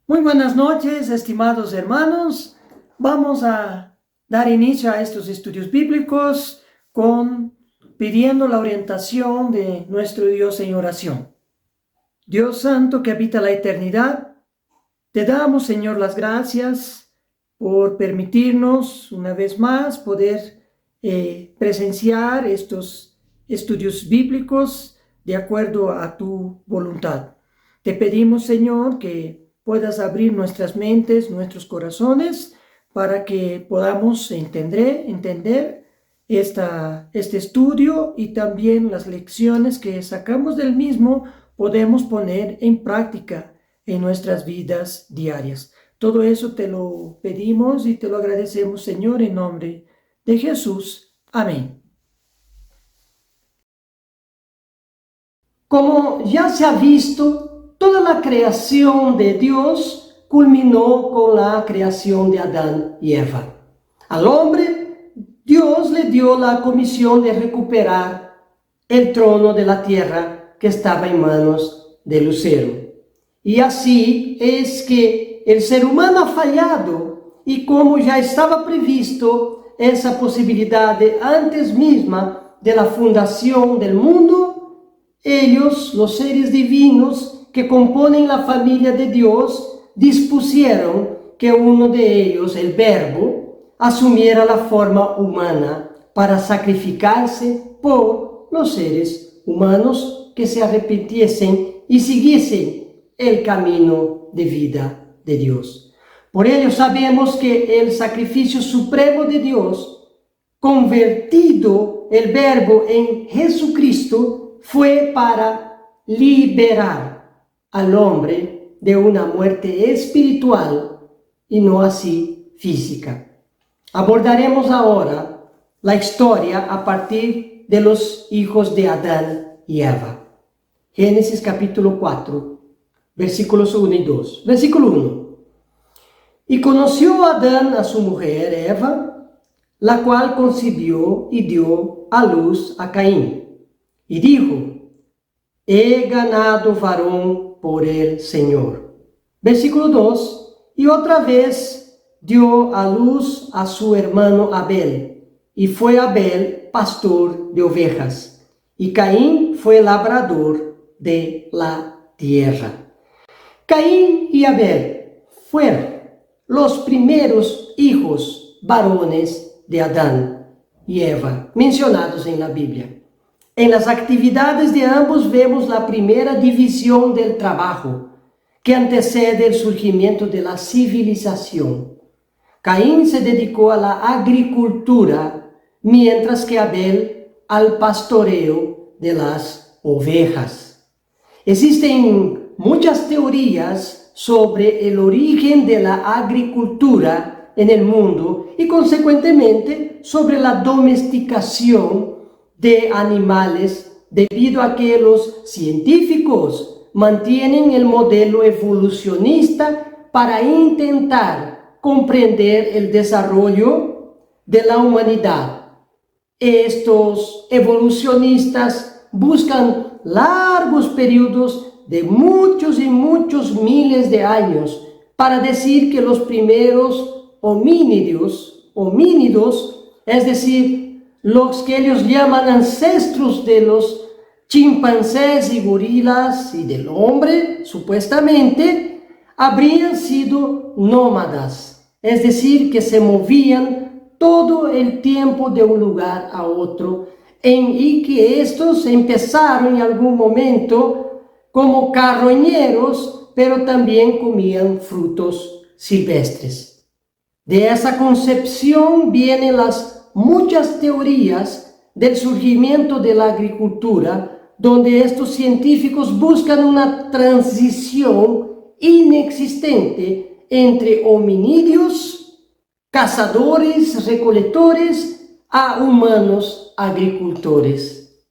Muy buenas noches, estimados hermanos. Vamos a dar inicio a estos estudios bíblicos pidiendo la orientación de nuestro Dios en oración. Dios Santo que habita la eternidad, te damos, Señor, las gracias por permitirnos una vez más poder presenciar estos estudios bíblicos de acuerdo a tu voluntad. Te pedimos, Señor, que puedas abrir nuestras mentes, nuestros corazones, para que podamos entender este estudio y también las lecciones que sacamos del mismo podemos poner en práctica en nuestras vidas diarias. Todo eso te lo pedimos y te lo agradecemos, Señor, en nombre de Jesús. Amén. Como ya se ha visto, toda la creación de Dios culminó con la creación de Adán y Eva. Al hombre, Dios le dio la comisión de recuperar el trono de la tierra que estaba en manos de Lucero. Y así es que el ser humano ha fallado, y como ya estaba previsto esa posibilidad antes misma de la fundación del mundo, ellos, los seres divinos que componen la familia de Dios, dispusieron que uno de ellos, el Verbo, asumiera la forma humana para sacrificarse por los seres humanos que se arrepintiesen y siguiesen el camino de vida de Dios. Por ello sabemos que el sacrificio supremo de Dios, convertido el Verbo en Jesucristo, fue para liberar al hombre de una muerte espiritual y no así física. Abordaremos ahora la historia a partir de los hijos de Adán y Eva. Génesis capítulo 4. Versículos 1 y 2. Versículo 1. Y conoció Adán a su mujer Eva, la cual concibió y dio a luz a Caín. Y dijo: he ganado varón por el Señor. Versículo 2. Y otra vez dio a luz a su hermano Abel. Y fue Abel pastor de ovejas. Y Caín fue labrador de la tierra. Caín y Abel fueron los primeros hijos varones de Adán y Eva mencionados en la Biblia. En las actividades de ambos vemos la primera división del trabajo que antecede el surgimiento de la civilización. Caín se dedicó a la agricultura, mientras que Abel al pastoreo de las ovejas. Existen muchas teorías sobre el origen de la agricultura en el mundo y consecuentemente sobre la domesticación de animales, debido a que los científicos mantienen el modelo evolucionista para intentar comprender el desarrollo de la humanidad. Estos evolucionistas buscan largos periodos de muchos y muchos miles de años para decir que los primeros homínidos, es decir, los que ellos llaman ancestros de los chimpancés y gorilas y del hombre, supuestamente, habrían sido nómadas, es decir, que se movían todo el tiempo de un lugar a otro, y que estos empezaron en algún momento como carroñeros, pero también comían frutos silvestres. De esa concepción vienen las muchas teorías del surgimiento de la agricultura, donde estos científicos buscan una transición inexistente entre homínidos, cazadores, recolectores, a humanos agricultores.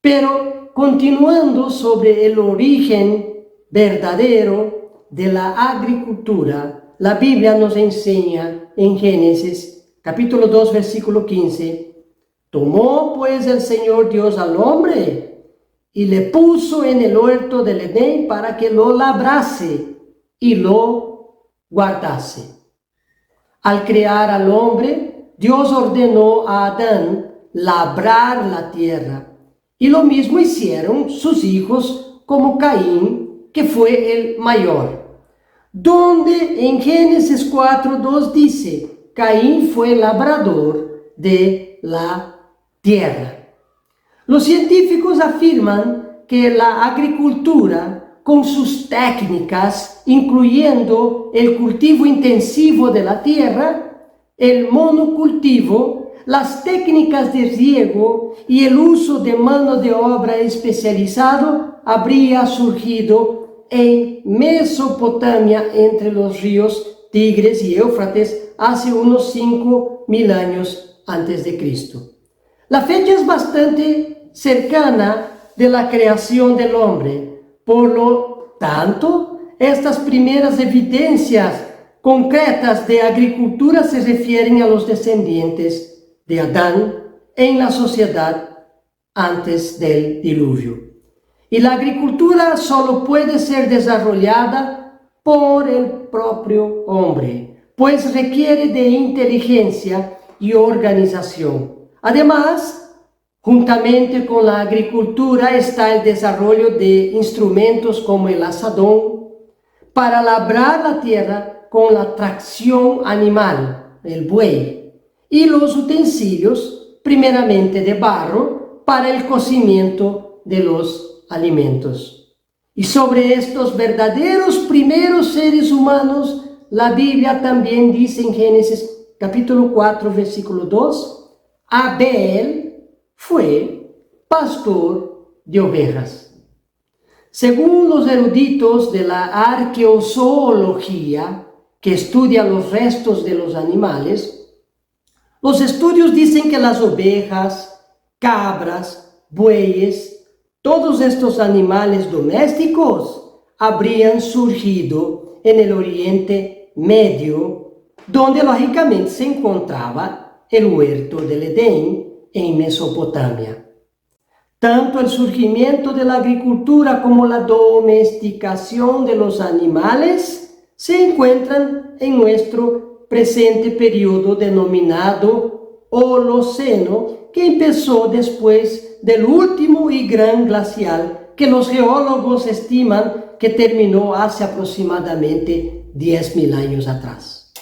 Pero continuando sobre el origen verdadero de la agricultura, la Biblia nos enseña en Génesis capítulo 2 versículo 15: tomó pues el Señor Dios al hombre y le puso en el huerto del Edén para que lo labrase y lo guardase. Al crear al hombre, Dios ordenó a Adán labrar la tierra, y lo mismo hicieron sus hijos como Caín, que fue el mayor. Donde en Génesis 4:2 dice, Caín fue labrador de la tierra. Los científicos afirman que la agricultura, con sus técnicas, incluyendo el cultivo intensivo de la tierra, el monocultivo, las técnicas de riego y el uso de mano de obra especializado, habría surgido en Mesopotamia entre los ríos Tigres y Éufrates hace unos 5.000 años antes de Cristo. La fecha es bastante cercana de la creación del hombre. Por lo tanto, estas primeras evidencias concretas de agricultura se refieren a los descendientes de Adán en la sociedad antes del diluvio. Y la agricultura solo puede ser desarrollada por el propio hombre, pues requiere de inteligencia y organización. Además, juntamente con la agricultura está el desarrollo de instrumentos como el azadón para labrar la tierra con la tracción animal, el buey, y los utensilios, primeramente de barro, para el cocimiento de los alimentos. Y sobre estos verdaderos primeros seres humanos, la Biblia también dice en Génesis capítulo 4, versículo 2, Abel fue pastor de ovejas. Según los eruditos de la arqueozoología, que estudia los restos de los animales, los estudios dicen que las ovejas, cabras, bueyes, todos estos animales domésticos habrían surgido en el Oriente Medio, donde lógicamente se encontraba el huerto del Edén en Mesopotamia. Tanto el surgimiento de la agricultura como la domesticación de los animales se encuentran en nuestro presente periodo denominado Holoceno, que empezó después del último y gran glacial que los geólogos estiman que terminó hace aproximadamente 10.000 años atrás.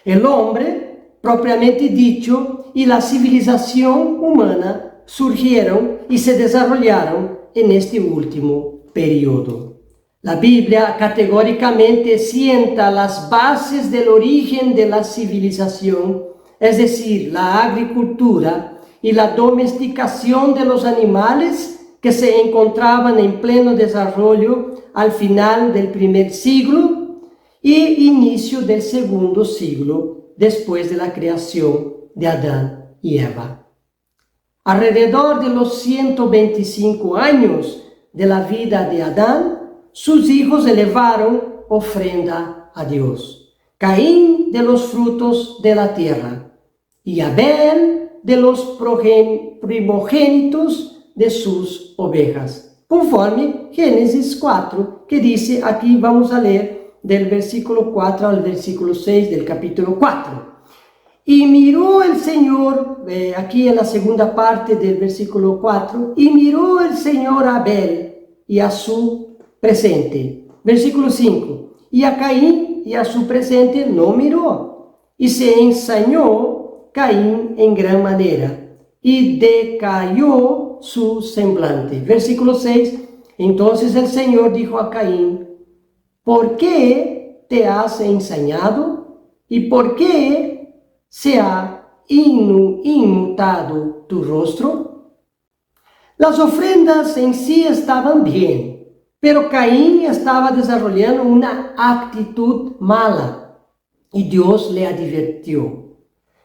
El hombre, propiamente dicho, y la civilización humana surgieron y se desarrollaron en este último periodo. La Biblia categóricamente sienta las bases del origen de la civilización, es decir, la agricultura y la domesticación de los animales que se encontraban en pleno desarrollo al final del primer siglo y inicio del segundo siglo después de la creación de Adán y Eva. Alrededor de los 125 años de la vida de Adán, sus hijos elevaron ofrenda a Dios. Caín de los frutos de la tierra y Abel de los primogénitos de sus ovejas, conforme Génesis 4, que dice, aquí vamos a leer del versículo 4 al versículo 6 del capítulo 4. Y miró el Señor, aquí en la segunda parte del versículo 4, y miró el Señor a Abel y a su presente. Versículo 5, y a Caín y a su presente no miró, y se ensañó Caín en gran manera, y decayó su semblante. Versículo 6, entonces el Señor dijo a Caín, ¿por qué te has ensañado? ¿Y por qué se ha inmutado tu rostro? Las ofrendas en sí estaban bien, pero Caín estaba desarrollando una actitud mala y Dios le advirtió.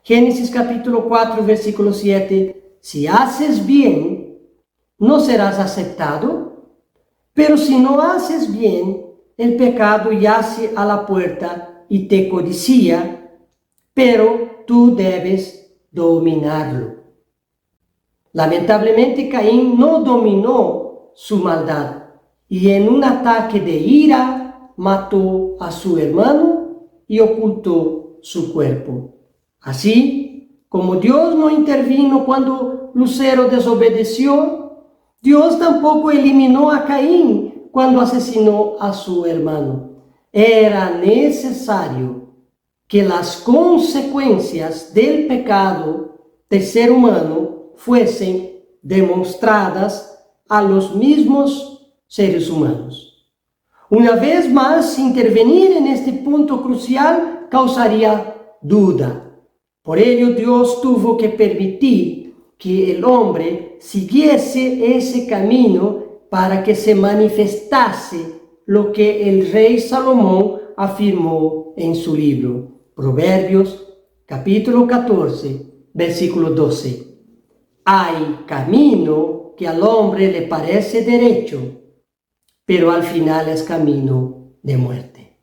Génesis capítulo 4, versículo 7, si haces bien, no serás aceptado, pero si no haces bien, el pecado yace a la puerta y te codicia, pero tú debes dominarlo. Lamentablemente, Caín no dominó su maldad y en un ataque de ira mató a su hermano y ocultó su cuerpo. Así, como Dios no intervino cuando Lucero desobedeció, Dios tampoco eliminó a Caín cuando asesinó a su hermano. Era necesario que las consecuencias del pecado del ser humano fuesen demostradas a los mismos seres humanos. Una vez más, intervenir en este punto crucial causaría duda. Por ello, Dios tuvo que permitir que el hombre siguiese ese camino para que se manifestase lo que el rey Salomón afirmó en su libro, Proverbios, capítulo 14, versículo 12. Hay camino que al hombre le parece derecho, pero al final es camino de muerte.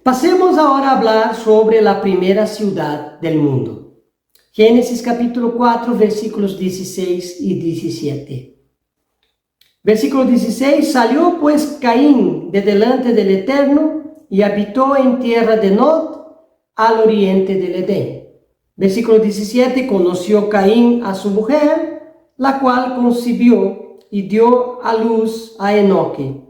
Pasemos ahora a hablar sobre la primera ciudad del mundo. Génesis capítulo 4, versículos 16 y 17. Versículo 16, salió pues Caín de delante del Eterno y habitó en tierra de Nod, al oriente del Edén. Versículo 17, conoció Caín a su mujer, la cual concibió y dio a luz a Enoque,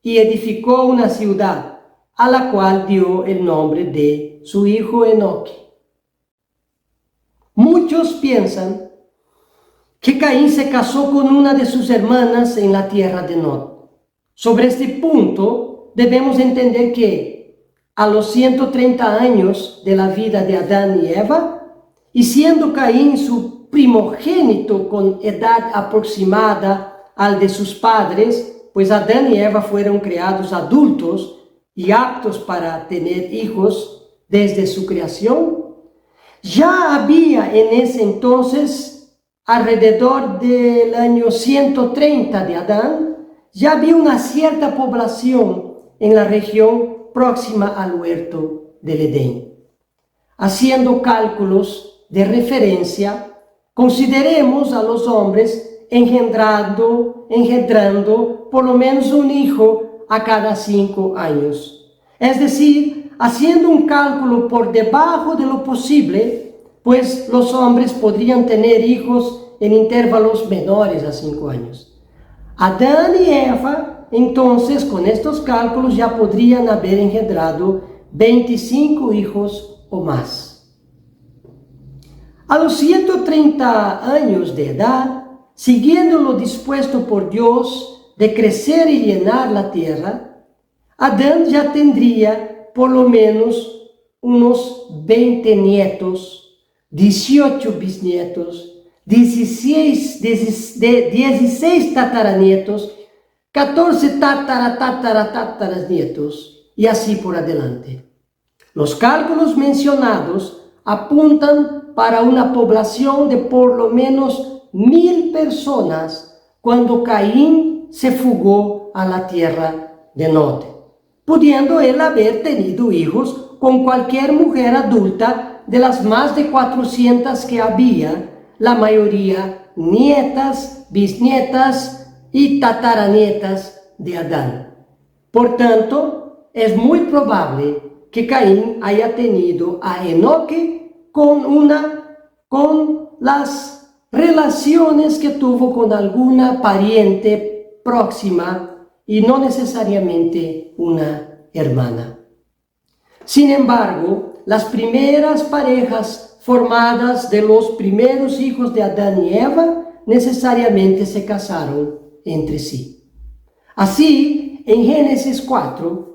y edificó una ciudad, a la cual dio el nombre de su hijo Enoque. Muchos piensan que Caín se casó con una de sus hermanas en la tierra de Nod. Sobre este punto, debemos entender que a los 130 años de la vida de Adán y Eva, y siendo Caín su primogénito con edad aproximada al de sus padres, pues Adán y Eva fueron creados adultos y aptos para tener hijos desde su creación, ya había en ese entonces, alrededor del año 130 de Adán, ya había una cierta población en la región próxima al huerto del Edén. Haciendo cálculos de referencia, consideremos a los hombres engendrando por lo menos un hijo a cada 5 años. Es decir, haciendo un cálculo por debajo de lo posible, pues los hombres podrían tener hijos en intervalos menores a 5 años. Adán y Eva, entonces, con estos cálculos ya podrían haber engendrado 25 hijos o más. A los 130 años de edad, siguiendo lo dispuesto por Dios de crecer y llenar la tierra, Adán ya tendría por lo menos unos 20 nietos, 18 bisnietos, 16 tataranietos, 14 tataranietos y así por adelante. Los cálculos mencionados apuntan para una población de por lo menos 1000 personas cuando Caín se fugó a la tierra de Nod, pudiendo él haber tenido hijos con cualquier mujer adulta de las más de 400 que había, la mayoría nietas, bisnietas y tataranietas de Adán. Por tanto, es muy probable que Caín haya tenido a Enoque con las relaciones que tuvo con alguna pariente próxima y no necesariamente una hermana. Sin embargo, las primeras parejas formadas de los primeros hijos de Adán y Eva necesariamente se casaron entre sí. Así, en Génesis 4,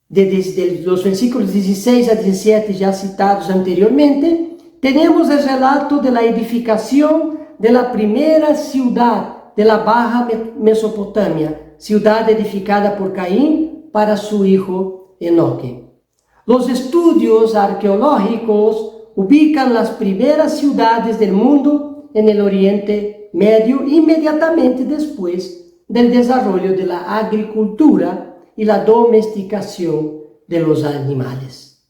desde los versículos 16 a 17 ya citados anteriormente, tenemos el relato de la edificación de la primera ciudad de la Baja Mesopotamia, ciudad edificada por Caín para su hijo Enoque. Los estudios arqueológicos ubican las primeras ciudades del mundo en el Oriente Medio inmediatamente después del desarrollo de la agricultura y la domesticación de los animales.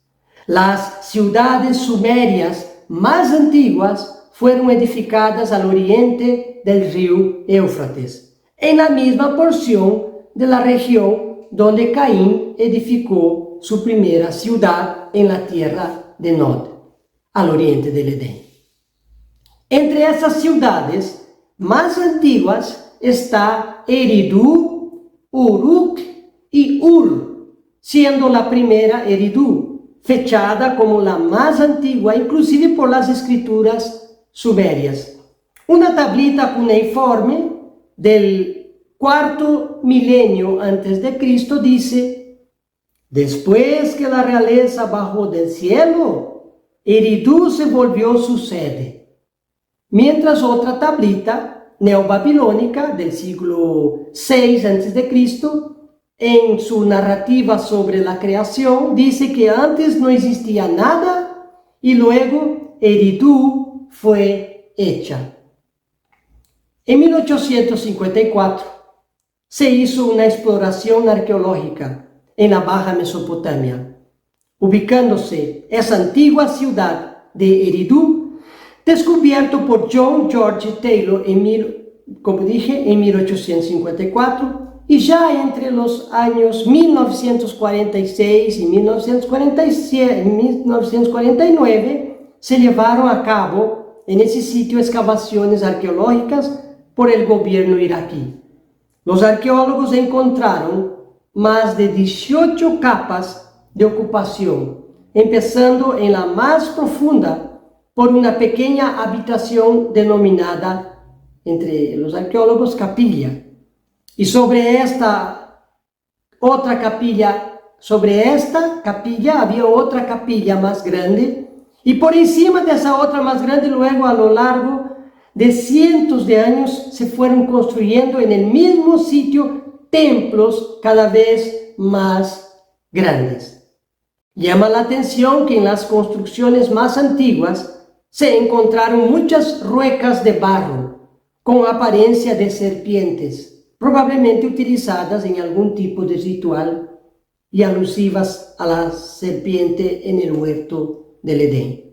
Las ciudades sumerias más antiguas fueron edificadas al oriente del río Éufrates, en la misma porción de la región donde Caín edificó su primera ciudad en la tierra de Nod, al oriente del Edén. Entre esas ciudades más antiguas está Eridu, Uruk y Ur, siendo la primera Eridu, fechada como la más antigua, inclusive por las escrituras sumerias. Una tablita cuneiforme del cuarto milenio antes de Cristo dice: después que la realeza bajó del cielo, Eridu se volvió su sede. Mientras otra tablita neobabilónica del siglo VI antes de Cristo, en su narrativa sobre la creación, dice que antes no existía nada y luego Eridu fue hecha. En 1854 se hizo una exploración arqueológica en la Baja Mesopotamia, ubicándose esa antigua ciudad de Eridu, descubierto por John George Taylor en 1854, y ya entre los años 1946 y 1949 se llevaron a cabo en ese sitio excavaciones arqueológicas por el gobierno iraquí. Los arqueólogos encontraron más de 18 capas de ocupación, empezando en la más profunda por una pequeña habitación denominada, entre los arqueólogos, capilla. Y sobre esta capilla había otra capilla más grande, y por encima de esa otra más grande, luego a lo largo de cientos de años se fueron construyendo en el mismo sitio templos cada vez más grandes. Llama la atención que en las construcciones más antiguas se encontraron muchas ruecas de barro con apariencia de serpientes, probablemente utilizadas en algún tipo de ritual y alusivas a la serpiente en el huerto del Edén.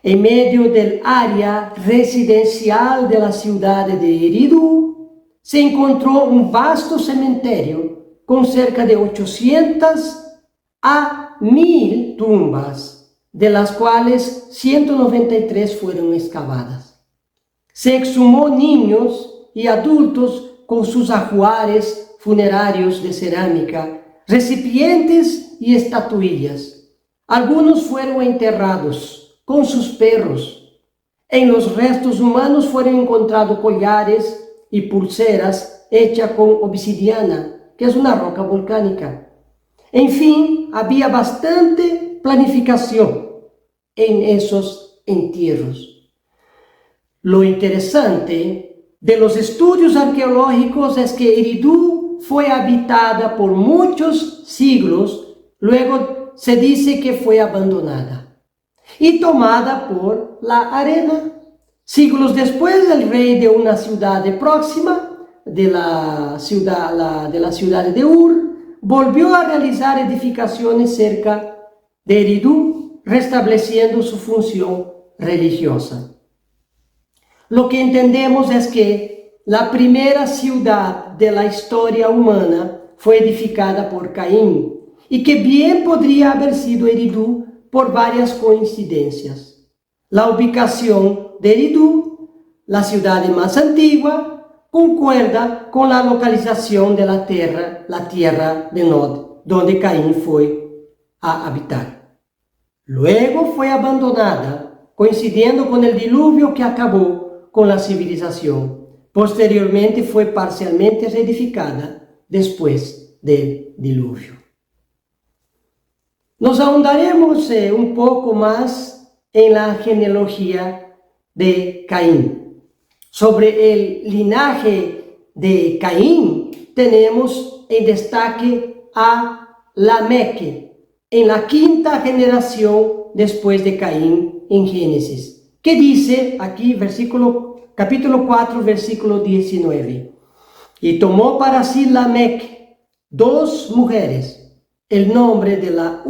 En medio del área residencial de la ciudad de Eridu se encontró un vasto cementerio con cerca de 800 a 1000 tumbas, de las cuales 193 fueron excavadas. Se exhumó niños y adultos con sus ajuares funerarios de cerámica, recipientes y estatuillas. Algunos fueron enterrados con sus perros. En los restos humanos fueron encontrados collares y pulseras hechas con obsidiana, que es una roca volcánica. En fin, había bastante planificación en esos entierros. Lo interesante de los estudios arqueológicos es que Eridu fue habitada por muchos siglos, luego se dice que fue abandonada y tomada por la arena. Siglos después, el rey de una ciudad próxima, de la ciudad de Ur, volvió a realizar edificaciones cerca de Eridu, restableciendo su función religiosa. Lo que entendemos es que la primera ciudad de la historia humana fue edificada por Caín, y que bien podría haber sido Eridu por varias coincidencias. La ubicación de Eridu, la ciudad más antigua, concuerda con la localización de la tierra de Nod, donde Caín fue a habitar. Luego fue abandonada, coincidiendo con el diluvio que acabó con la civilización. Posteriormente fue parcialmente reedificada después del diluvio. Nos ahondaremos un poco más en la genealogía de Caín. Sobre el linaje de Caín tenemos en destaque a Lameque, en la quinta generación después de Caín en Génesis, que dice aquí capítulo 4, versículo 19: y tomó para sí Lamec 2 mujeres. El nombre de la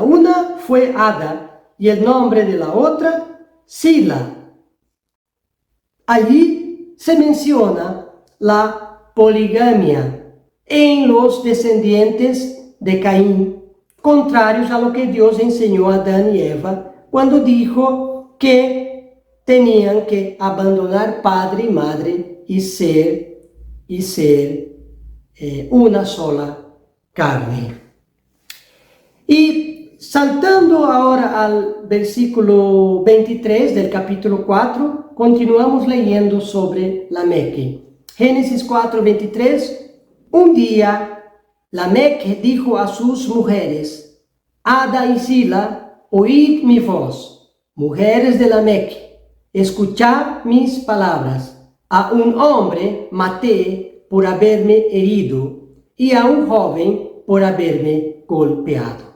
una fue Ada y el nombre de la otra Sila. Allí se menciona la poligamia en los descendientes de Caín, contrarios a lo que Dios enseñó a Adán y Eva cuando dijo que tenían que abandonar padre y madre y ser una sola carne. Y saltando ahora al versículo 23 del capítulo 4, continuamos leyendo sobre Lameque. Génesis 4, 23. Un día Lameque dijo a sus mujeres, Ada y Zila, oíd mi voz. Mujeres de Lameque, escuchad mis palabras. A un hombre maté por haberme herido, y a un joven por haberme golpeado.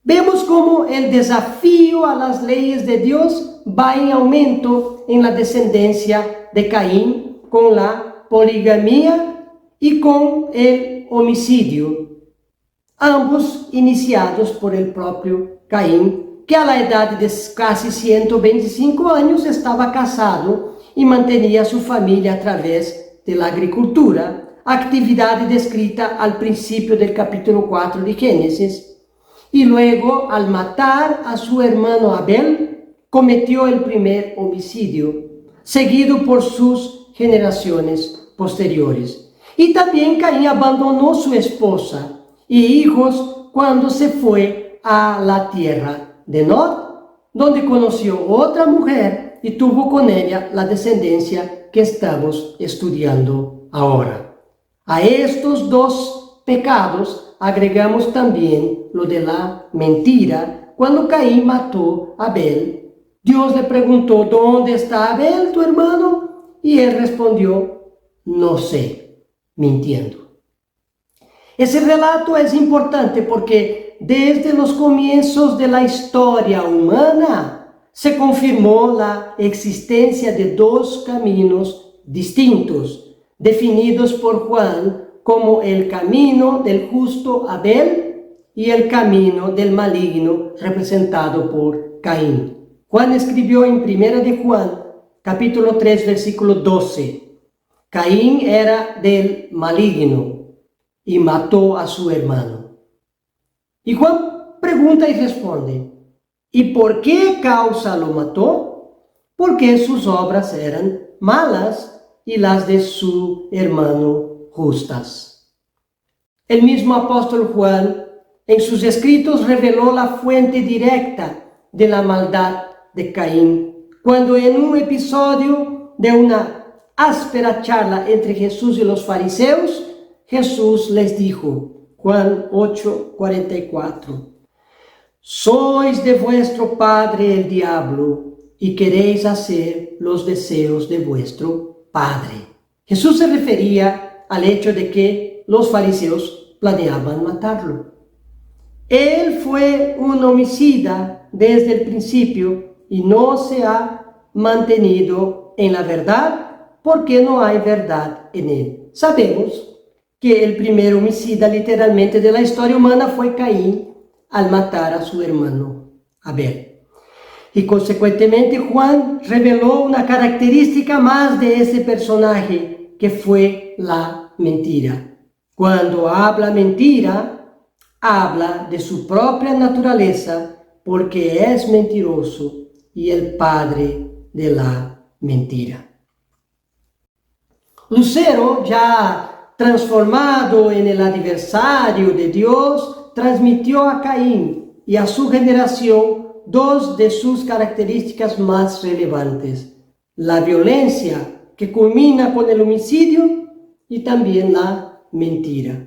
Vemos cómo el desafío a las leyes de Dios va en aumento en la descendencia de Caín con la poligamía y con el homicidio, ambos iniciados por el propio Caín, que a la edad de casi 125 años estaba casado y mantenía su familia a través de la agricultura, actividad descrita al principio del capítulo 4 de Génesis. Y luego, al matar a su hermano Abel, cometió el primer homicidio, seguido por sus generaciones posteriores. Y también Caín abandonó su esposa y hijos cuando se fue a la tierra de Nod, donde conoció otra mujer y tuvo con ella la descendencia que estamos estudiando ahora. A estos dos pecados agregamos también lo de la mentira. Cuando Caín mató a Abel, Dios le preguntó, ¿dónde está Abel, tu hermano? Y él respondió, no sé, mintiendo. Ese relato es importante porque desde los comienzos de la historia humana se confirmó la existencia de dos caminos distintos, definidos por Juan como el camino del justo Abel y el camino del maligno representado por Caín. Juan escribió en 1 de Juan, capítulo 3, versículo 12, Caín era del maligno y mató a su hermano. Y Juan pregunta y responde, ¿y por qué causa lo mató? Porque sus obras eran malas y las de su hermano justas. El mismo apóstol Juan en sus escritos reveló la fuente directa de la maldad de Caín, cuando en un episodio de una áspera charla entre Jesús y los fariseos, Jesús les dijo, Juan 8:44, sois de vuestro padre el diablo y queréis hacer los deseos de vuestro padre. Jesús se refería al hecho de que los fariseos planeaban matarlo. Él fue un homicida desde el principio y no se ha mantenido en la verdad porque no hay verdad en él. Sabemos que el primer homicida literalmente de la historia humana fue Caín al matar a su hermano Abel. Y consecuentemente Juan reveló una característica más de ese personaje que fue la mentira. Cuando habla mentira, habla de su propia naturaleza porque es mentiroso y el padre de la mentira. Lucero, ya transformado en el adversario de Dios, transmitió a Caín y a su generación dos de sus características más relevantes: la violencia, que culmina con el homicidio, y también la mentira.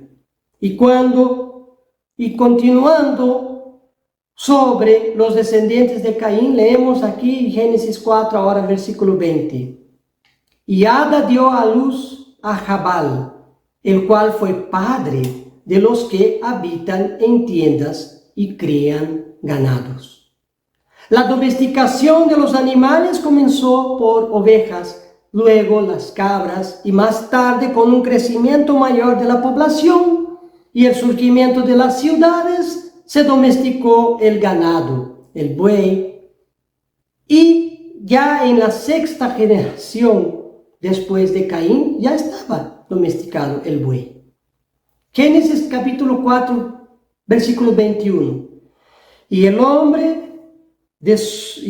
Y continuando sobre los descendientes de Caín, leemos aquí Génesis 4, ahora versículo 20. Y Ada dio a luz a Jabal, el cual fue padre de los que habitan en tiendas y crían ganados. La domesticación de los animales comenzó por ovejas, luego las cabras y más tarde con un crecimiento mayor de la población y el surgimiento de las ciudades se domesticó el ganado, el buey, y ya en la sexta generación después de Caín ya estaba domesticado el buey. Génesis capítulo 4, versículo 21. Y el nombre de su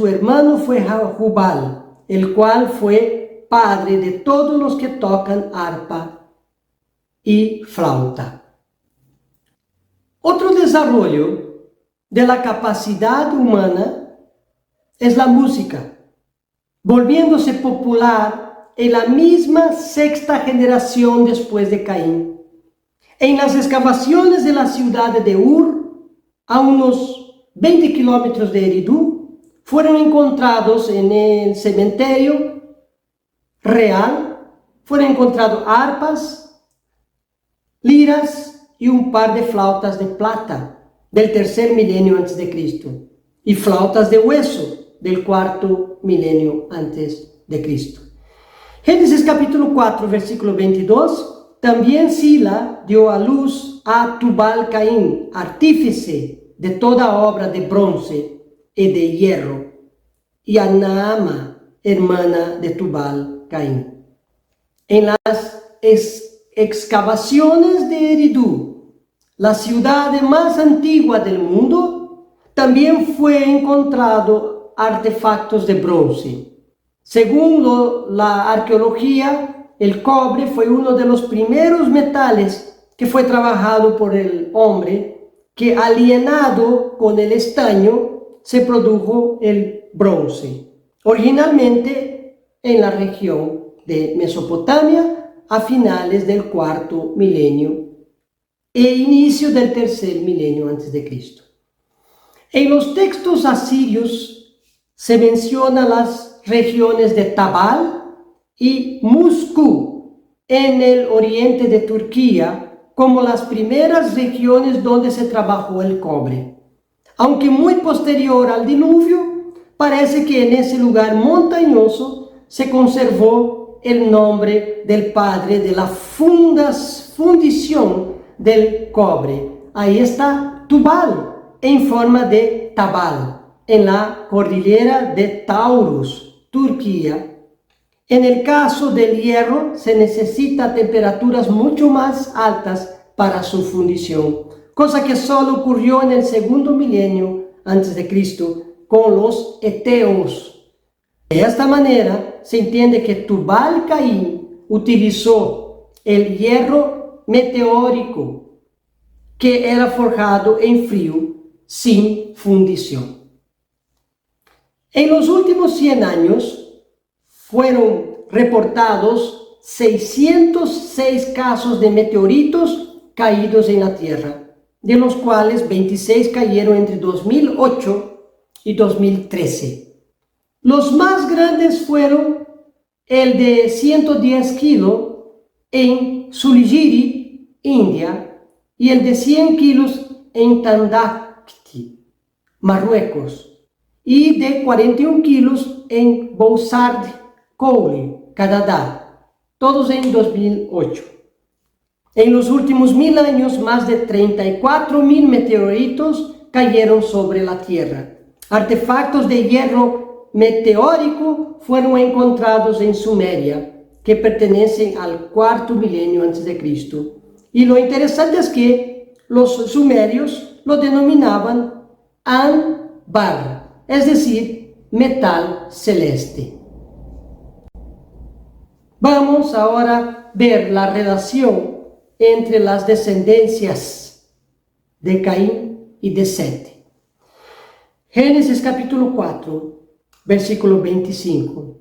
hermano fue Jubal, el cual fue padre de todos los que tocan arpa y flauta. Otro desarrollo de la capacidad humana es la música, volviéndose popular en la misma sexta generación después de Caín. En las excavaciones de la ciudad de Ur, a unos 20 kilómetros de Eridú, fueron encontrados en el cementerio real, fueron encontrados arpas, liras y un par de flautas de plata del tercer milenio antes de Cristo y flautas de hueso del cuarto milenio antes de Cristo. Génesis capítulo 4, versículo 22. También Sila dio a luz a Tubal-Caín, artífice de toda obra de bronce y de hierro, y a Naama, hermana de Tubal-Caín. En las excavaciones de Eridú, la ciudad más antigua del mundo, también fue encontrado artefactos de bronce. Según la arqueología, el cobre fue uno de los primeros metales que fue trabajado por el hombre, que alienado con el estaño se produjo el bronce, originalmente en la región de Mesopotamia a finales del cuarto milenio e inicio del tercer milenio antes de Cristo. En los textos asirios se mencionan las regiones de Tabal y Moscú en el oriente de Turquía como las primeras regiones donde se trabajó el cobre. Aunque muy posterior al diluvio, parece que en ese lugar montañoso se conservó el nombre del padre de la fundición del cobre. Ahí está Tubal, en forma de Tabal, en la cordillera de Taurus, Turquía. En el caso del hierro, se necesita temperaturas mucho más altas para su fundición, cosa que solo ocurrió en el segundo milenio antes de Cristo con los eteos. De esta manera, se entiende que Tubal-Caín utilizó el hierro meteórico que era forjado en frío sin fundición. En los últimos 100 años, fueron reportados 606 casos de meteoritos caídos en la Tierra, de los cuales 26 cayeron entre 2008 y 2013. Los más grandes fueron el de 110 kilos en Suligiri, India, y el de 100 kilos en Tandakti, Marruecos, y de 41 kilos en Boussard, Cowley, Canadá, todos en 2008. En los últimos 1000 años, más de 34.000 meteoritos cayeron sobre la Tierra. Artefactos de hierro meteórico fueron encontrados en Sumeria, que pertenecen al cuarto milenio antes de Cristo. Y lo interesante es que los sumerios lo denominaban Anbar, es decir, metal celeste. Vamos ahora a ver la relación entre las descendencias de Caín y de Sete. Génesis capítulo 4, versículo 25.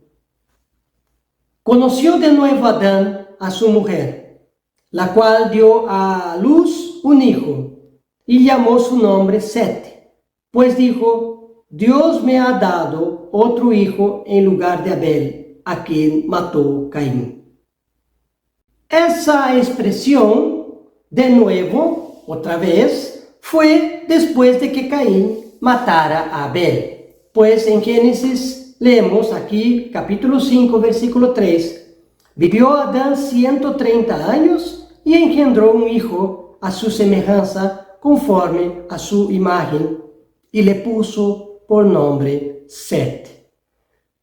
Conoció de nuevo Adán a su mujer, la cual dio a luz un hijo, y llamó su nombre Sete, pues dijo: Dios me ha dado otro hijo en lugar de Abel, a quien mató Caín. Esa expresión, de nuevo, otra vez, fue después de que Caín matara a Abel. Pues en Génesis leemos aquí, capítulo 5, versículo 3, vivió Adán 130 años y engendró un hijo a su semejanza, conforme a su imagen, y le puso por nombre Set.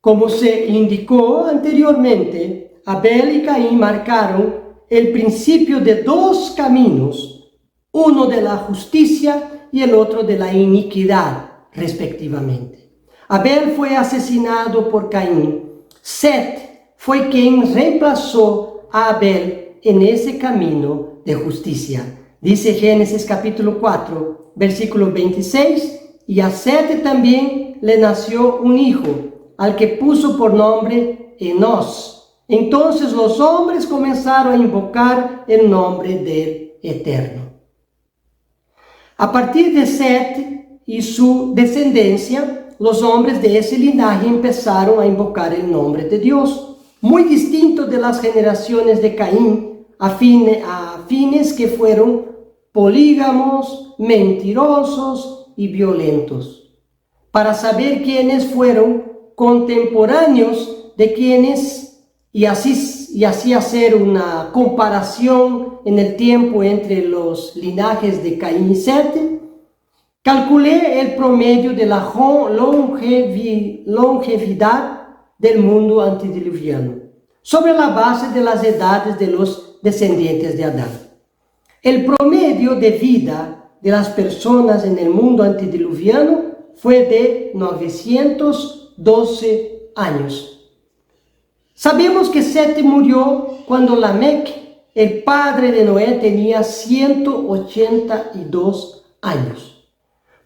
Como se indicó anteriormente, Abel y Caín marcaron el principio de dos caminos, uno de la justicia y el otro de la iniquidad, respectivamente. Abel fue asesinado por Caín. Set fue quien reemplazó a Abel en ese camino de justicia. Dice Génesis capítulo 4, versículo 26, y a Set también le nació un hijo, al que puso por nombre Enós. Entonces los hombres comenzaron a invocar el nombre del Eterno. A partir de Set y su descendencia, los hombres de ese linaje empezaron a invocar el nombre de Dios, muy distinto de las generaciones de Caín, afines que fueron polígamos, mentirosos y violentos. Para saber quiénes fueron contemporáneos de quienes, y así hacer una comparación en el tiempo entre los linajes de Caín y Set, calculé el promedio de la longevidad del mundo antediluviano, sobre la base de las edades de los descendientes de Adán. El promedio de vida de las personas en el mundo antediluviano fue de 912 años. Sabemos que Set murió cuando Lamec, el padre de Noé, tenía 182 años.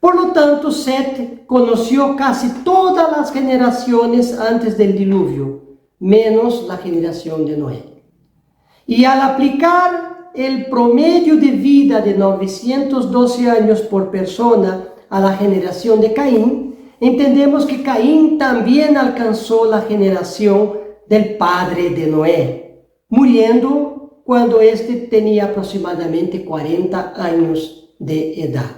Por lo tanto, Set conoció casi todas las generaciones antes del diluvio, menos la generación de Noé. Y al aplicar el promedio de vida de 912 años por persona a la generación de Caín, entendemos que Caín también alcanzó la generación del padre de Noé, muriendo cuando éste tenía aproximadamente 40 años de edad.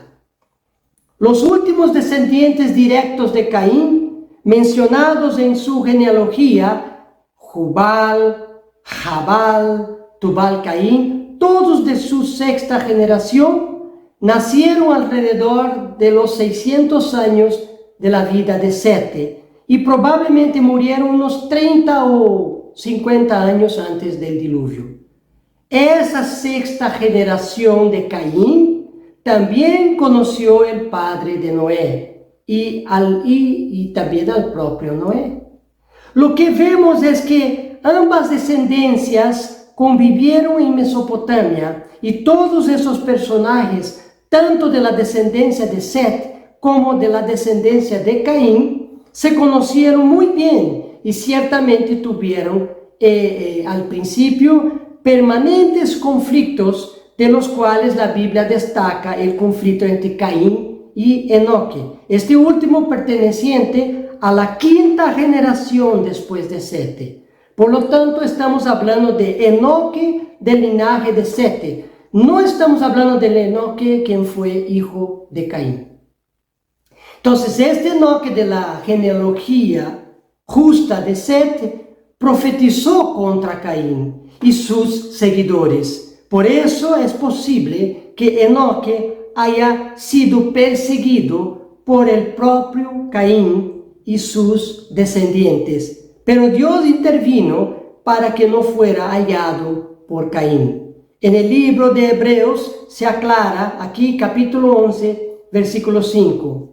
Los últimos descendientes directos de Caín, mencionados en su genealogía, Jubal, Jabal, Tubal-Caín, todos de su sexta generación, nacieron alrededor de los 600 años de la vida de Set, y probablemente murieron unos 30 o 50 años antes del diluvio. Esa sexta generación de Caín también conoció el padre de Noé y también al propio Noé. Lo que vemos es que ambas descendencias convivieron en Mesopotamia y todos esos personajes, tanto de la descendencia de Set como de la descendencia de Caín, se conocieron muy bien y ciertamente tuvieron al principio permanentes conflictos, de los cuales la Biblia destaca el conflicto entre Caín y Enoque, este último perteneciente a la quinta generación después de Set. Por lo tanto, estamos hablando de Enoque del linaje de Set, no estamos hablando del Enoque quien fue hijo de Caín. Entonces, este Enoque de la genealogía justa de Set profetizó contra Caín y sus seguidores. Por eso es posible que Enoque haya sido perseguido por el propio Caín y sus descendientes. Pero Dios intervino para que no fuera hallado por Caín. En el libro de Hebreos se aclara, aquí capítulo 11, versículo 5.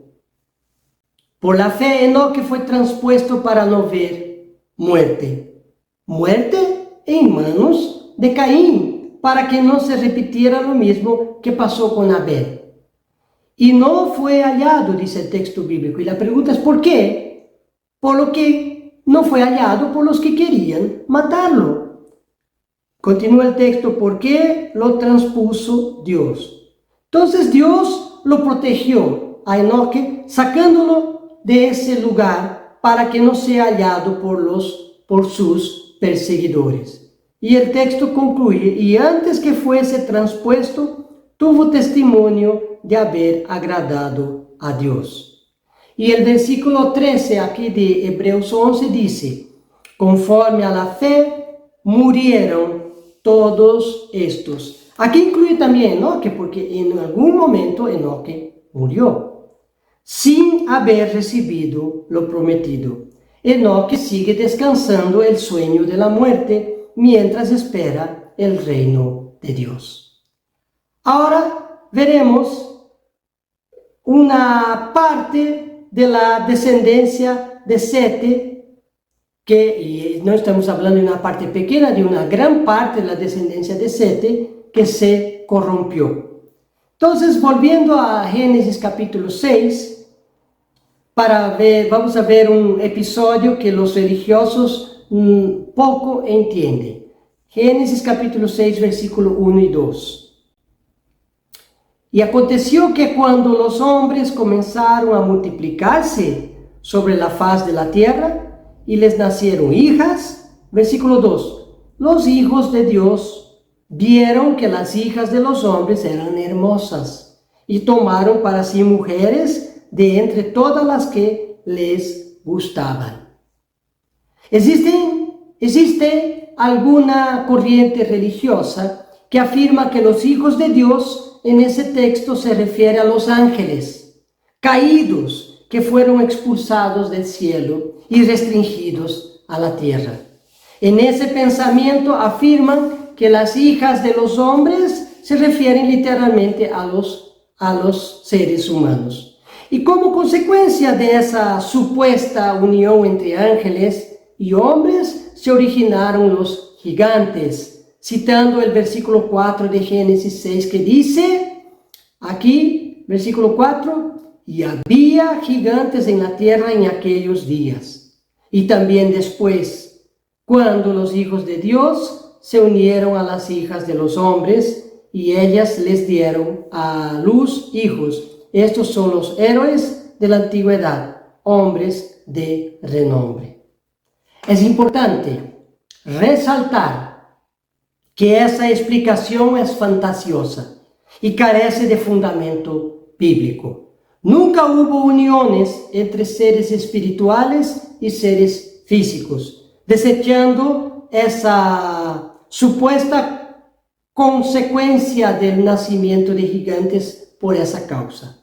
Por la fe, Enoque fue transpuesto para no ver muerte. Muerte en manos de Caín, para que no se repitiera lo mismo que pasó con Abel. Y no fue hallado, dice el texto bíblico. Y la pregunta es, ¿por qué? Por lo que no fue hallado por los que querían matarlo. Continúa el texto, ¿por qué lo transpuso Dios? Entonces Dios lo protegió a Enoque, sacándolo de ese lugar para que no sea hallado por sus perseguidores. Y el texto concluye, y antes que fuese transpuesto, tuvo testimonio de haber agradado a Dios. Y el versículo 13 aquí de Hebreos 11 dice, conforme a la fe murieron todos estos. Aquí incluye también Enoque, porque en algún momento Enoque murió sin haber recibido lo prometido. Enoque sigue descansando el sueño de la muerte mientras espera el reino de Dios. Ahora veremos una parte de la descendencia de Sete, y no estamos hablando de una parte pequeña, de una gran parte de la descendencia de Sete que se corrompió. Entonces, volviendo a Génesis capítulo 6, vamos a ver un episodio que los religiosos poco entienden. Génesis capítulo 6, versículo 1 y 2. Y aconteció que cuando los hombres comenzaron a multiplicarse sobre la faz de la tierra, y les nacieron hijas, versículo 2, los hijos de Dios vieron que las hijas de los hombres eran hermosas, y tomaron para sí mujeres de entre todas las que les gustaban. Existe alguna corriente religiosa que afirma que los hijos de Dios en ese texto se refiere a los ángeles caídos que fueron expulsados del cielo y restringidos a la tierra. En ese pensamiento afirman que las hijas de los hombres se refieren literalmente a los seres humanos. Y como consecuencia de esa supuesta unión entre ángeles y hombres, se originaron los gigantes, citando el versículo 4 de Génesis 6 que dice, aquí, versículo 4, y había gigantes en la tierra en aquellos días. Y también después, cuando los hijos de Dios se unieron a las hijas de los hombres, y ellas les dieron a luz hijos. Estos son los héroes de la antigüedad, hombres de renombre. Es importante resaltar que esa explicación es fantasiosa y carece de fundamento bíblico. Nunca hubo uniones entre seres espirituales y seres físicos, desechando esa supuesta consecuencia del nacimiento de gigantes por esa causa.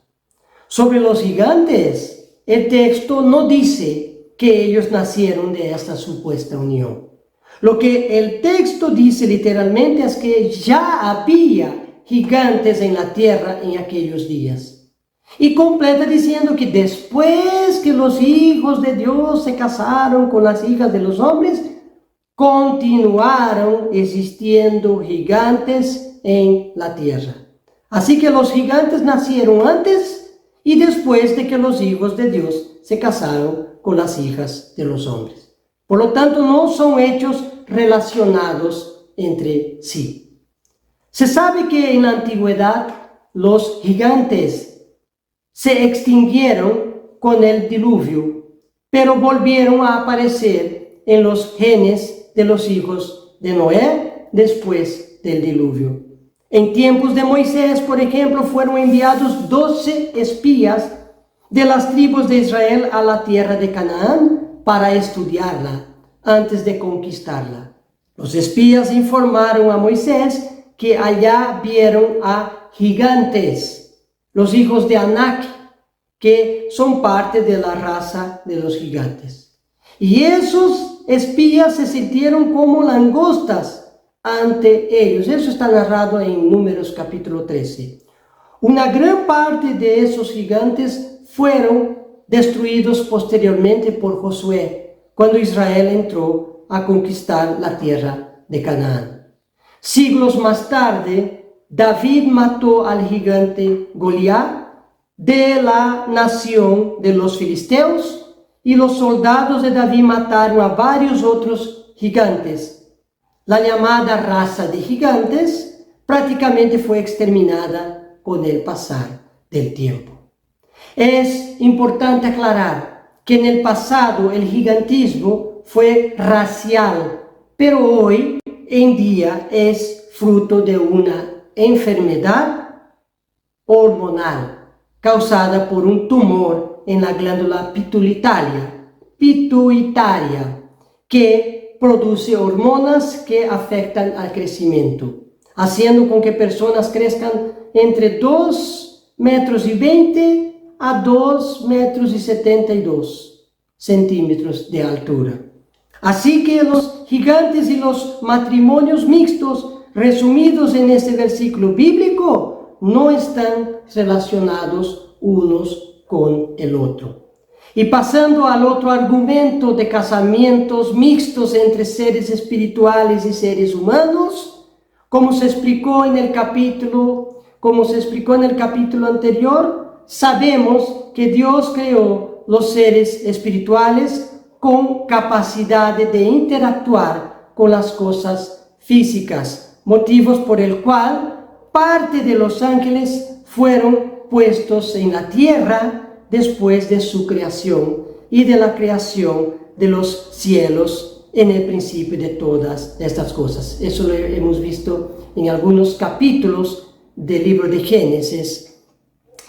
Sobre los gigantes, el texto no dice que ellos nacieron de esta supuesta unión. Lo que el texto dice literalmente es que ya había gigantes en la tierra en aquellos días. Y completa diciendo que después que los hijos de Dios se casaron con las hijas de los hombres, continuaron existiendo gigantes en la tierra. Así que los gigantes nacieron antes y después de que los hijos de Dios se casaron con las hijas de los hombres. Por lo tanto, no son hechos relacionados entre sí. Se sabe que en la antigüedad los gigantes se extinguieron con el diluvio, pero volvieron a aparecer en los genes de los hijos de Noé después del diluvio. En tiempos de Moisés, por ejemplo, fueron enviados 12 espías de las tribus de Israel a la tierra de Canaán para estudiarla antes de conquistarla. Los espías informaron a Moisés que allá vieron a gigantes, los hijos de Anak, que son parte de la raza de los gigantes. Y esos espías se sintieron como langostas ante ellos. Eso está narrado en Números capítulo 13. Una gran parte de esos gigantes fueron destruidos posteriormente por Josué, cuando Israel entró a conquistar la tierra de Canaán. Siglos más tarde, David mató al gigante Goliat de la nación de los filisteos, y los soldados de David mataron a varios otros gigantes. La llamada raza de gigantes prácticamente fue exterminada con el pasar del tiempo. Es importante aclarar que en el pasado el gigantismo fue racial, pero hoy en día es fruto de una enfermedad hormonal causada por un tumor en la glándula pituitaria, que produce hormonas que afectan al crecimiento, haciendo con que personas crezcan entre 2,20 metros a 2,72 metros de altura. Así que los gigantes y los matrimonios mixtos resumidos en este versículo bíblico, no están relacionados unos con el otro. Y pasando al otro argumento de casamientos mixtos entre seres espirituales y seres humanos, como se explicó en el capítulo anterior, sabemos que Dios creó los seres espirituales con capacidad de interactuar con las cosas físicas, motivos por el cual parte de los ángeles fueron puestos en la tierra después de su creación y de la creación de los cielos en el principio de todas estas cosas. Eso lo hemos visto en algunos capítulos del libro de Génesis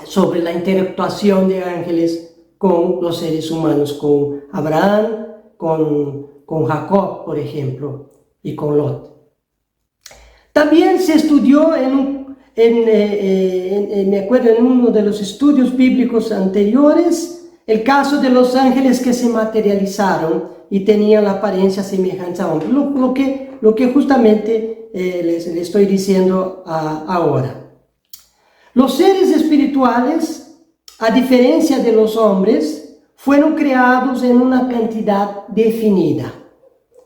sobre la interactuación de ángeles con los seres humanos, con Abraham, con Jacob, por ejemplo, y con Lot. También se estudió me acuerdo en uno de los estudios bíblicos anteriores, el caso de los ángeles que se materializaron y tenían la apariencia semejante a hombre, lo que justamente les estoy diciendo ahora. Los seres espirituales, a diferencia de los hombres, fueron creados en una cantidad definida.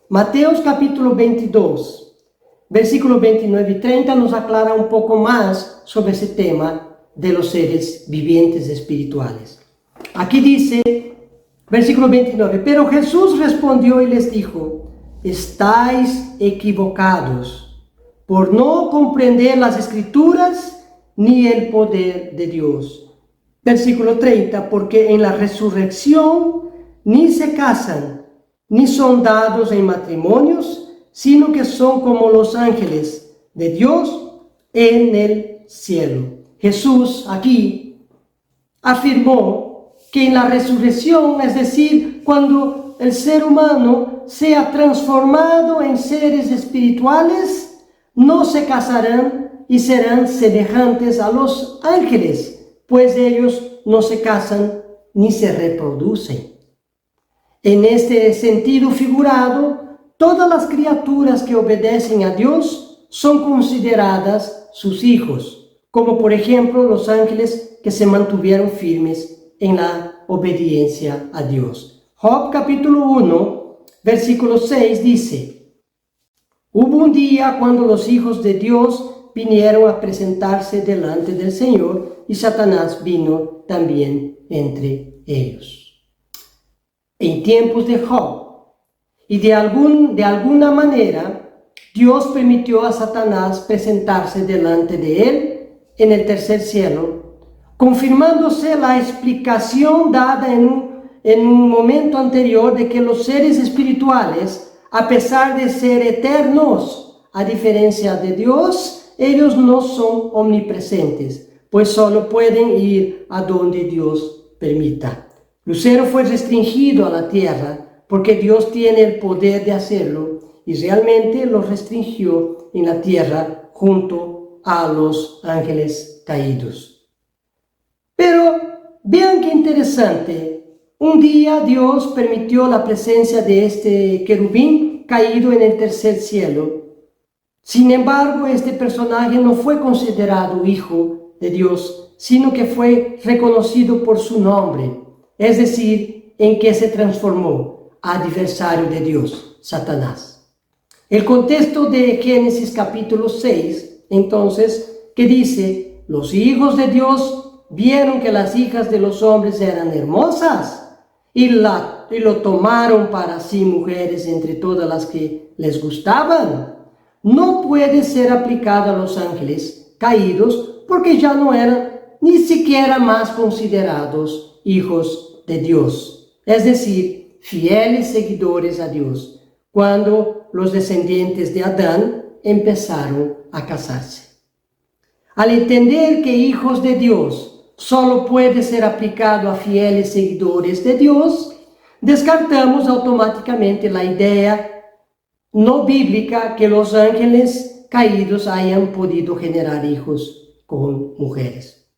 Mateos capítulo 22, versículos 29 y 30 nos aclara un poco más sobre ese tema de los seres vivientes espirituales. Aquí dice, versículo 29, pero Jesús respondió y les dijo, estáis equivocados por no comprender las Escrituras ni el poder de Dios. Versículo 30, porque en la resurrección ni se casan, ni son dados en matrimonios, sino que son como los ángeles de Dios en el cielo. Jesús aquí afirmó que en la resurrección, es decir, cuando el ser humano sea transformado en seres espirituales, no se casarán y serán semejantes a los ángeles, pues ellos no se casan ni se reproducen. En este sentido figurado, todas las criaturas que obedecen a Dios son consideradas sus hijos, como por ejemplo los ángeles que se mantuvieron firmes en la obediencia a Dios. Job capítulo 1, versículo 6 dice, hubo un día cuando los hijos de Dios vinieron a presentarse delante del Señor y Satanás vino también entre ellos. En tiempos de Job, y de alguna manera, Dios permitió a Satanás presentarse delante de él en el tercer cielo, confirmándose la explicación dada en un momento anterior de que los seres espirituales, a pesar de ser eternos, a diferencia de Dios, ellos no son omnipresentes, pues solo pueden ir a donde Dios permita. Lucero fue restringido a la tierra, porque Dios tiene el poder de hacerlo y realmente lo restringió en la tierra junto a los ángeles caídos. Pero vean qué interesante, un día Dios permitió la presencia de este querubín caído en el tercer cielo. Sin embargo, este personaje no fue considerado hijo de Dios, sino que fue reconocido por su nombre, es decir, en que se transformó. Adversario de Dios, Satanás. El contexto de Génesis capítulo 6, entonces, que dice, los hijos de Dios vieron que las hijas de los hombres eran hermosas y lo tomaron para sí mujeres entre todas las que les gustaban. No puede ser aplicado a los ángeles caídos porque ya no eran ni siquiera más considerados hijos de Dios. Es decir, fieles seguidores a Dios, cuando los descendientes de Adán empezaron a casarse. Al entender que hijos de Dios solo puede ser aplicado a fieles seguidores de Dios, descartamos automáticamente la idea no bíblica que los ángeles caídos hayan podido generar hijos con mujeres.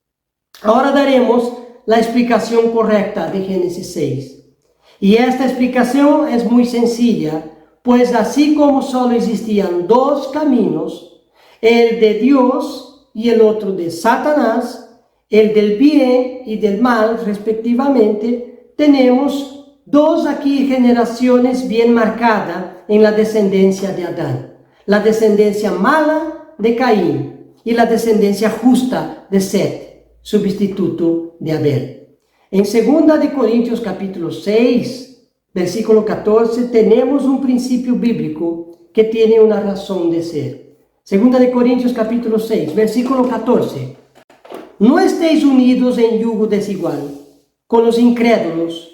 Ahora daremos la explicación correcta de Génesis 6. Y esta explicación es muy sencilla, pues así como solo existían dos caminos, el de Dios y el otro de Satanás, el del bien y del mal respectivamente, tenemos dos aquí generaciones bien marcadas en la descendencia de Adán. La descendencia mala de Caín y la descendencia justa de Set, sustituto de Abel. En 2 de Corintios capítulo 6, versículo 14, tenemos un principio bíblico que tiene una razón de ser. 2 de Corintios capítulo 6, versículo 14. No estéis unidos en yugo desigual con los incrédulos,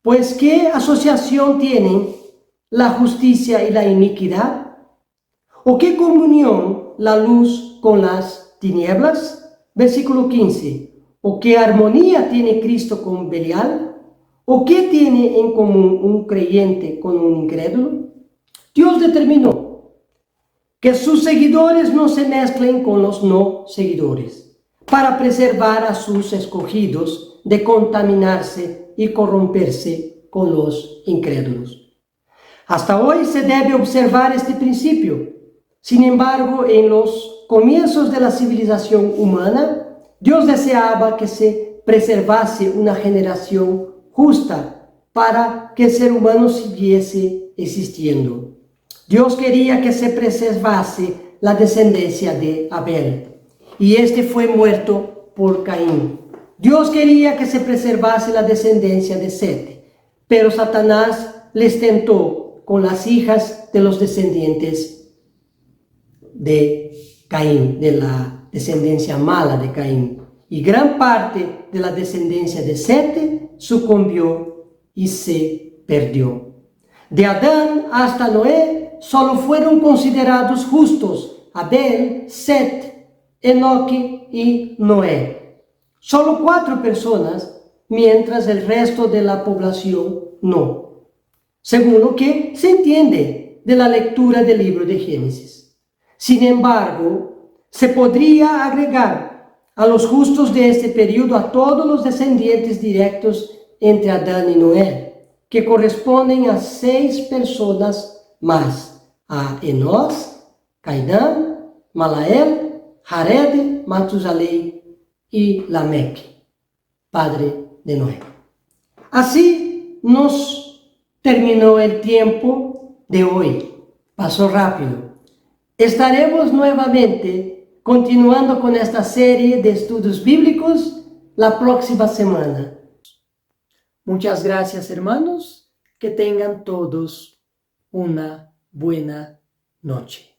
pues ¿qué asociación tienen la justicia y la iniquidad? ¿O qué comunión la luz con las tinieblas? Versículo 15. ¿O qué armonía tiene Cristo con Belial? ¿O qué tiene en común un creyente con un incrédulo? Dios determinó que sus seguidores no se mezclen con los no seguidores, para preservar a sus escogidos de contaminarse y corromperse con los incrédulos. Hasta hoy se debe observar este principio. Sin embargo, en los comienzos de la civilización humana, Dios deseaba que se preservase una generación justa para que el ser humano siguiese existiendo. Dios quería que se preservase la descendencia de Abel, y este fue muerto por Caín. Dios quería que se preservase la descendencia de Set, pero Satanás les tentó con las hijas de los descendientes de Caín, de la descendencia mala de Caín. Y gran parte de la descendencia de Set sucumbió y se perdió. De Adán hasta Noé solo fueron considerados justos Abel, Set, Enoque y Noé. Solo 4 personas, mientras el resto de la población no, según lo que se entiende de la lectura del libro de Génesis. Sin embargo, se podría agregar a los justos de este periodo a todos los descendientes directos entre Adán y Noé, que corresponden a 6 personas más, a Enós, Cainán, Malael, Jared, Matusalém y Lameque, padre de Noé. Así nos terminó el tiempo de hoy. Pasó rápido. Estaremos nuevamente continuando con esta serie de estudios bíblicos la próxima semana. Muchas gracias, hermanos. Que tengan todos una buena noche.